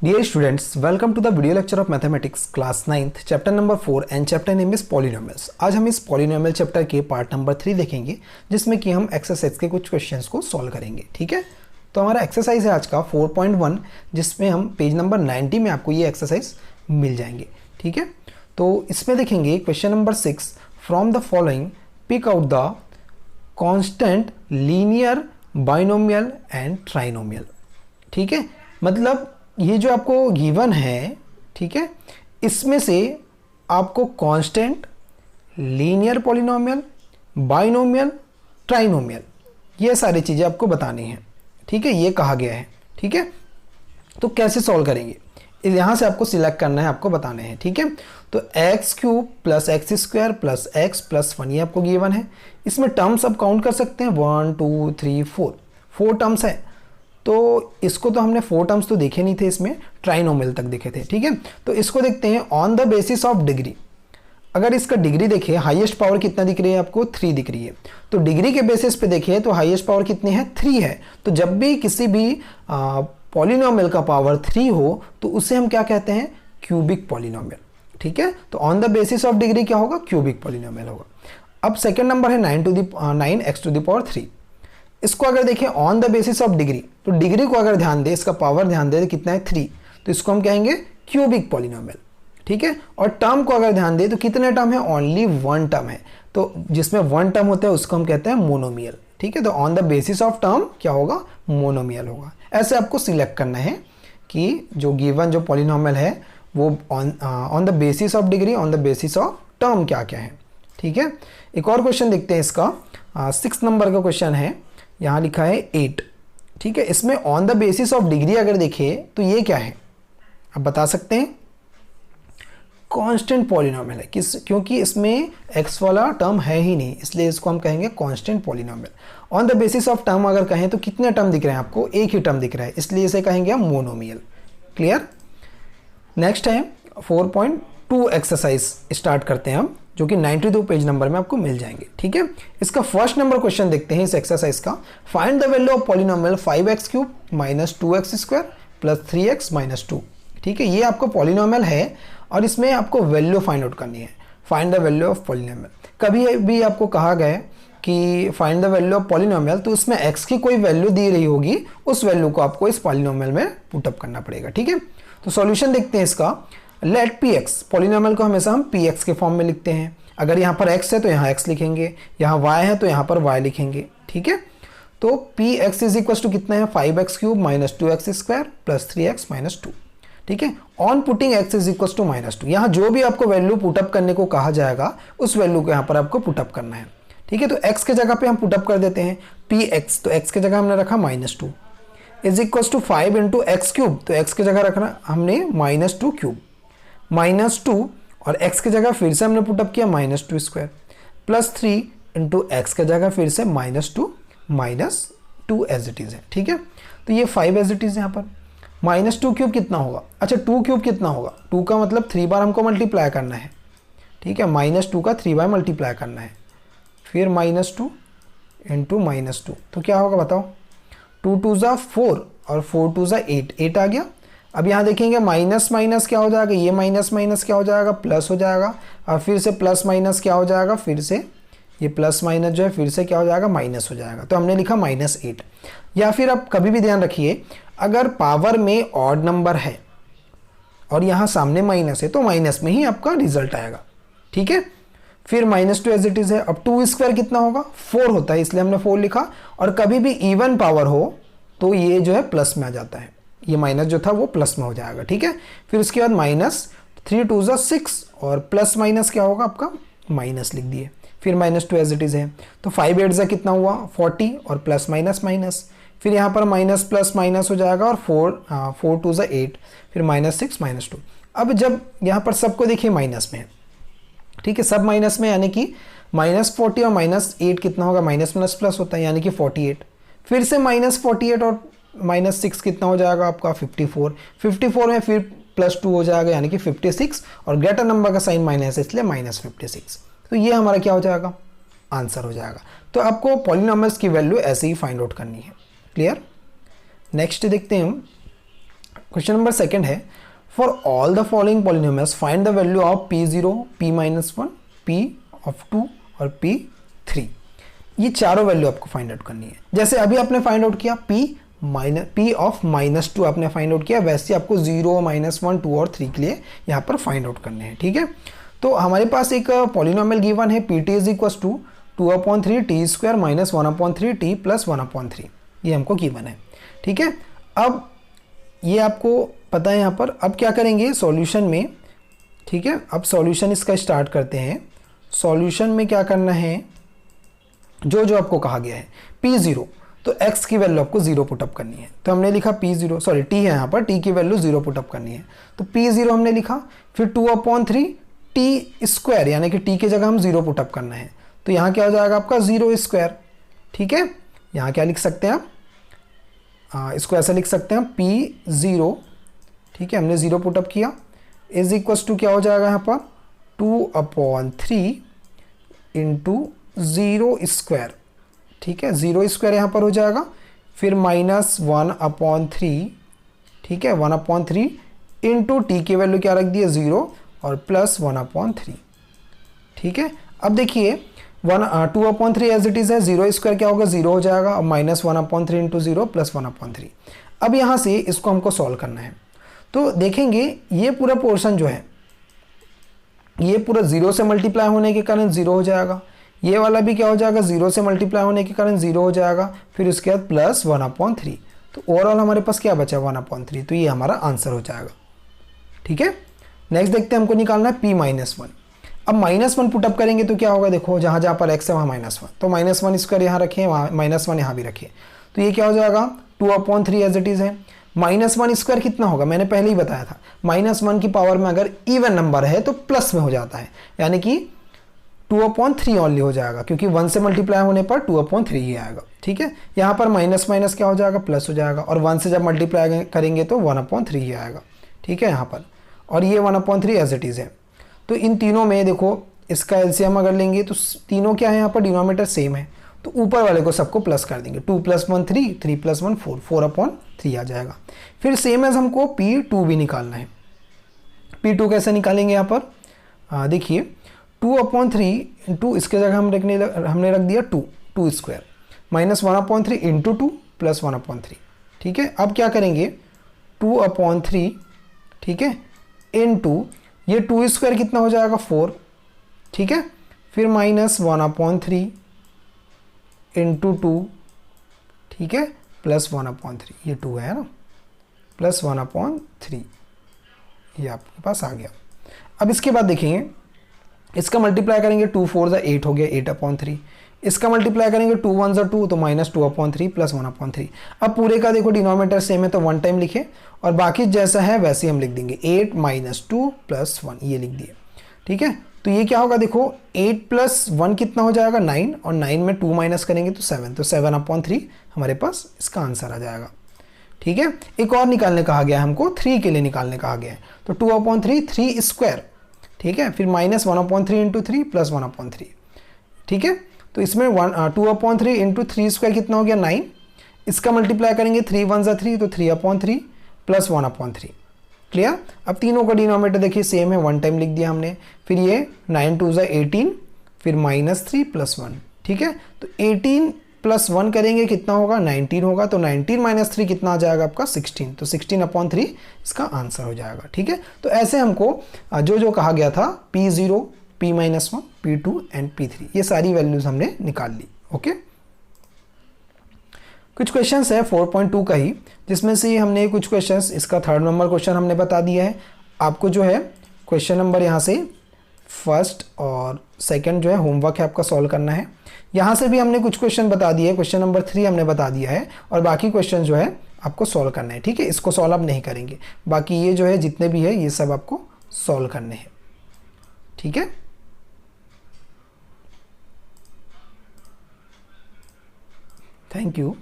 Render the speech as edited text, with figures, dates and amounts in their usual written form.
Dear students, welcome to the video lecture of Mathematics class 9th chapter number 4 and chapter name is Polynomials। आज हम इस Polynomial chapter के part number 3 देखेंगे जिसमें कि हम एक्सरसाइज के कुछ क्वेश्चंस को सॉल्व करेंगे। ठीक है, तो हमारा एक्सरसाइज है आज का 4.1 जिसमें हम पेज नंबर 90 में आपको ये एक्सरसाइज मिल जाएंगे। ठीक है, तो इसमें देखेंगे question number 6, from the following pick out the constant linear binomial and trinomial. ठीक है, मतलब ये जो आपको गिवन है, ठीक है, इसमें से आपको constant, linear polynomial, binomial, trinomial ये सारी चीज़ें आपको बतानी है। ठीक है, ये कहा गया है। ठीक है, तो कैसे सॉल्व करेंगे, यहाँ से आपको सिलेक्ट करना है, आपको बताने हैं। ठीक है, तो x cube plus x square plus x plus 1 ये आपको गिवन है। इसमें टर्म्स आप काउंट कर सकते हैं, 1 2 3 4 टर्म्स है। तो इसको तो हमने 4 टर्म्स तो देखे नहीं थे, इसमें ट्राइनोमियल तक देखे थे। ठीक है, तो इसको देखते हैं on the basis of degree. अगर इसका डिग्री देखिए, हाईएस्ट पावर कितना दिख रही है आपको, 3 दिख रही है। तो डिग्री के बेसिस पे देखिए तो हाईएस्ट पावर कितनी है, 3 है। तो जब भी किसी भी पॉलिनोमियल का पावर 3 हो तो उसे हम क्या कहते हैं, क्यूबिक पॉलिनोमियल। ठीक है, तो on the basis of degree क्या होगा, क्यूबिक पॉलिनोमियल होगा। अब सेकेंड नंबर है 9 एक्स टू द पावर 3। इसको अगर देखें on the basis of degree, तो डिग्री को अगर ध्यान दे, इसका पावर ध्यान दे तो कितना है, 3, तो इसको हम कहेंगे क्यूबिक पॉलिनोमियल। ठीक है, और टर्म को अगर ध्यान दे तो कितने टर्म है, ओनली 1 टर्म है। तो जिसमें 1 टर्म होता है उसको हम कहते हैं मोनोमियल। ठीक है, तो on the basis of term क्या होगा, मोनोमियल होगा। ऐसे आपको सिलेक्ट करना है कि जो गिवन जो पॉलिनोमियल है वो on the basis of degree, on the basis of term क्या क्या है। ठीक है, एक और क्वेश्चन देखते हैं इसका, 6 नंबर का क्वेश्चन है, यहाँ लिखा है 8। ठीक है, इसमें on the basis of degree अगर देखें तो ये क्या है, आप बता सकते हैं, कांस्टेंट पॉलिनोमियल है। क्योंकि इसमें x वाला टर्म है ही नहीं, इसलिए इसको हम कहेंगे constant polynomial. On the basis of term अगर कहें तो कितने टर्म दिख रहे हैं आपको, एक ही टर्म दिख रहा है, इसलिए इसे कहेंगे हम मोनोमियल। क्लियर। नेक्स्ट है 4.2 एक्सरसाइज स्टार्ट करते हैं हम, जो कि 92 पेज नंबर में आपको मिल जाएंगे। ठीक है, इसका फर्स्ट नंबर क्वेश्चन देखते हैं इस एक्सरसाइज का। Find the value of polynomial 5x cube minus 2x square plus 3x minus 2। ठीक है, ये आपको पॉलिनोमियल है और इसमें आपको वैल्यू फाइंड आउट करनी है। Find the value of polynomial, कभी भी आपको कहा गया है कि find the value of polynomial, तो उसमें x की कोई वैल्यू दी रही होगी, उस वैल्यू को आपको इस पॉलिनोमियल में पुटअप करना पड़ेगा। ठीक है, तो सॉल्यूशन देखते हैं इसका। लेट px, पॉलिनोमियल को हमेशा हम px के फॉर्म में लिखते हैं। अगर यहाँ पर x है तो यहाँ x लिखेंगे, यहाँ y है तो यहाँ पर y लिखेंगे। ठीक है, तो px इज इक्वल टू कितना है, 5x cube minus 2x square plus 3x minus 2। ठीक है, on putting x is equal to -2, यहाँ जो भी आपको वैल्यू पुटअप करने को कहा जाएगा उस वैल्यू को यहाँ पर आपको पुटअप करना है। ठीक है, तो x के जगह पे हम पुटअप कर देते हैं px, तो x के जगह हमने रखा -2 is equal to 5 into x cube, तो x के जगह रखना हमने -2 क्यूब -2, और x के जगह फिर से हमने पुटअप किया -2 स्क्वायर प्लस 3 इंटू एक्स के जगह फिर से -2 एज इट इज़ है। ठीक है, तो ये 5 एज इट इज़ यहाँ पर। -2 क्यूब कितना होगा, अच्छा 2 क्यूब कितना होगा, 2 का मतलब 3 बार हमको मल्टीप्लाई करना है। ठीक है, -2 का 3 बार मल्टीप्लाई करना है, फिर -2 इंटू -2, तो क्या होगा बताओ, 2 2 ज़ा 4 और 4 2 ज़ा 8 आ गया। अब यहाँ देखेंगे माइनस माइनस क्या हो जाएगा, ये माइनस माइनस क्या हो जाएगा, प्लस हो जाएगा, और फिर से प्लस माइनस क्या हो जाएगा, फिर से ये प्लस माइनस जो है फिर से क्या हो जाएगा, माइनस हो जाएगा। तो हमने लिखा -8। या फिर आप कभी भी ध्यान रखिए, अगर पावर में ऑड नंबर है और यहाँ सामने माइनस है तो माइनस में ही आपका रिजल्ट आएगा। ठीक है, फिर -2 एज इट इज़ है। अब 2 स्क्वायर कितना होगा, 4 होता है, इसलिए हमने 4 लिखा। और कभी भी इवन पावर हो तो ये जो है प्लस में आ जाता है, ये माइनस जो था वो प्लस में हो जाएगा। ठीक है, फिर उसके बाद -3 2 ज़ा 6 और प्लस माइनस क्या होगा आपका, माइनस लिख दिए, फिर -2 एज इट इज़ है। तो 5 8 ज़ा कितना हुआ, 40 और प्लस माइनस माइनस, फिर यहाँ पर माइनस प्लस माइनस हो जाएगा, और 4 2 ज़ा 8, फिर -6 -2। अब जब यहाँ पर सबको देखिए माइनस में है, ठीक है, सब माइनस में, यानी कि -40 और -8 कितना होगा, माइनस प्लस प्लस होता है, यानी कि 48, फिर से -48 और -6 कितना हो जाएगा आपका, 54 में फिर +2 हो जाएगा, यानी कि 56, और ग्रेटर नंबर का साइन माइनस है इसलिए -56। तो ये हमारा क्या हो जाएगा, आंसर हो जाएगा। तो आपको पॉलिनोमियल्स की वैल्यू ऐसे ही फाइंड आउट करनी है। क्लियर। नेक्स्ट देखते हैं हम क्वेश्चन नंबर सेकंड है, for all the following polynomials find the value of p0, p-1, p(2) और p3। ये चारों वैल्यू आपको फाइंड आउट करनी है। जैसे अभी आपने फाइंड आउट किया p ऑफ -2 आपने फाइंड आउट किया, वैसे आपको 0, -1, 2 और 3 के लिए यहाँ पर फाइंड आउट करने हैं। ठीक है, तो हमारे पास एक पॉलिनोमियल गिवन है pt is equal to 2/3 t square minus 1/3 t plus 1/3, ये हमको गिवन है। ठीक है, अब ये आपको पता है यहाँ पर। अब क्या करेंगे सॉल्यूशन में, ठीक है, अब सॉल्यूशन इसका स्टार्ट करते हैं। सॉल्यूशन में क्या करना है, जो जो आपको कहा गया है p0, तो x की वैल्यू आपको 0 पुटअप करनी है। तो हमने लिखा p0, सॉरी t है यहाँ पर, t की वैल्यू 0 पुटअप करनी है। तो p0 हमने लिखा, फिर 2/3 t स्क्वायर, यानी कि t की जगह हम 0 पुटअप करना है। तो यहाँ क्या हो जाएगा आपका 0 स्क्वायर। ठीक है, यहाँ क्या लिख सकते हैं आप, इसको ऐसा लिख सकते हैं p0, ठीक है, हमने 0 पुटअप किया, इज इक्वल्स टू क्या हो जाएगा यहाँ पर 2/3 इंटू 0 स्क्वायर। ठीक है, 0 स्क्वायर यहाँ पर हो जाएगा, फिर -1/3, ठीक है, 1/3 इंटू टी की वैल्यू क्या रख दी है 0 और प्लस 1/3। ठीक है, अब देखिए 2/3 एज इट इज़ है, 0 स्क्वायर क्या होगा 0 हो जाएगा, और -1/3 इंटू 0 प्लस 1/3। अब यहाँ से इसको हमको सॉल्व करना है। तो देखेंगे ये पूरा पोर्शन जो है ये पूरा 0 से मल्टीप्लाई होने के कारण 0 हो जाएगा, ये वाला भी क्या हो जाएगा 0 से मल्टीप्लाई होने के कारण 0 हो जाएगा, फिर उसके बाद प्लस 1/3। तो ओवरऑल हमारे पास क्या बचा 1/3, तो ये हमारा आंसर हो जाएगा। ठीक है, नेक्स्ट देखते हैं, हमको निकालना है p-1। अब -1 पुटअप करेंगे तो क्या होगा, देखो जहाँ जहाँ पर x है वहाँ -1, तो -1 स्क्वायर यहाँ रखें, वहाँ -1 यहाँ भी रखें, तो ये क्या हो जाएगा 2/3 एज इट इज़ है। -1 स्क्वायर कितना होगा, मैंने पहले ही बताया था, -1 की पावर में अगर इवन नंबर है तो प्लस में हो जाता है, यानी कि 2/3 ओनली हो जाएगा, क्योंकि 1 से मल्टीप्लाई होने पर 2/3 ही आएगा। ठीक है, यहाँ पर माइनस माइनस क्या हो जाएगा प्लस हो जाएगा, और 1 से जब मल्टीप्लाई करेंगे तो 1/3 ही आएगा। ठीक है यहाँ पर, और ये 1/3 एज इट इज़ है। तो इन तीनों में देखो इसका एलसीएम अगर लेंगे तो तीनों क्या है यहाँ पर डिनोमिनेटर सेम है, तो ऊपर वाले को सबको प्लस कर देंगे, 2 + 1 3, 3 + 1 4, 4/3 आ जाएगा। फिर सेम एज हमको p2 भी निकालना है। p2 कैसे निकालेंगे यहाँ पर, देखिए 2/3 इंटू, इसके जगह हमने रख दिया 2 स्क्वायर माइनस 1/3 इंटू 2 प्लस 1/3। ठीक है, अब क्या करेंगे 2/3, ठीक है, इंटू ये 2 स्क्वायर कितना हो जाएगा 4, ठीक है, फिर माइनस 1/3 इंटू 2, ठीक है, प्लस 1/3, ये 2 है ना, प्लस 1/3, ये आपके पास आ गया। अब इसके बाद देखेंगे इसका मल्टीप्लाई करेंगे, 2 4 = 8 हो गया 8/3, इसका मल्टीप्लाई करेंगे 2 1 = 2, तो -2/3 प्लस 1/3। अब पूरे का देखो डिनोमिनेटर सेम है तो 1 टाइम लिखे, और बाकी जैसा है वैसे ही हम लिख देंगे, 8 - 2 + 1, ये लिख दिए। ठीक है, तो ये क्या होगा देखो 8 + 1 कितना हो जाएगा 9, और 9 में 2 माइनस करेंगे तो 7, तो 7/3 हमारे पास इसका आंसर आ जाएगा। ठीक है, एक और निकालने कहा गया है हमको, 3 के लिए निकालने कहा गया है, तो 2/3 3 स्क्वायर, ठीक है, फिर माइनस 1/3 इंटू 3 प्लस 1/3। ठीक है, तो इसमें 2/3 इंटू 3 स्क्वायर कितना हो गया 9, इसका मल्टीप्लाई करेंगे 3 1 = 3, तो 3/3 प्लस 1/3। क्लियर, अब तीनों का डिनोमिनेटर देखिए सेम है, 1 टाइम लिख दिया हमने, फिर ये 9 2 = 18, फिर -3 + 1। ठीक है, तो 18 + 1 करेंगे कितना होगा 19 होगा, तो 19 - 3 कितना आ जाएगा आपका 16, तो 16/3 इसका आंसर हो जाएगा। ठीक है, तो ऐसे हमको जो जो कहा गया था p0, p-1, p2 and p3, ये सारी वैल्यूज हमने निकाल ली। ओके, कुछ क्वेश्चंस है 4.2 का ही, जिसमें से हमने कुछ क्वेश्चंस, इसका 3rd नंबर क्वेश्चन हमने बता दिया है आपको, जो है क्वेश्चन नंबर यहाँ से 1st और 2nd जो है होमवर्क है आपका सॉल्व करना है। यहाँ से भी हमने कुछ क्वेश्चन बता दिए, क्वेश्चन नंबर 3 हमने बता दिया है, और बाकी क्वेश्चन जो है आपको सॉल्व करना है। ठीक है, इसको सॉल्व आप नहीं करेंगे, बाकी ये जो है जितने भी है ये सब आपको सॉल्व करने हैं। ठीक है, थैंक यू।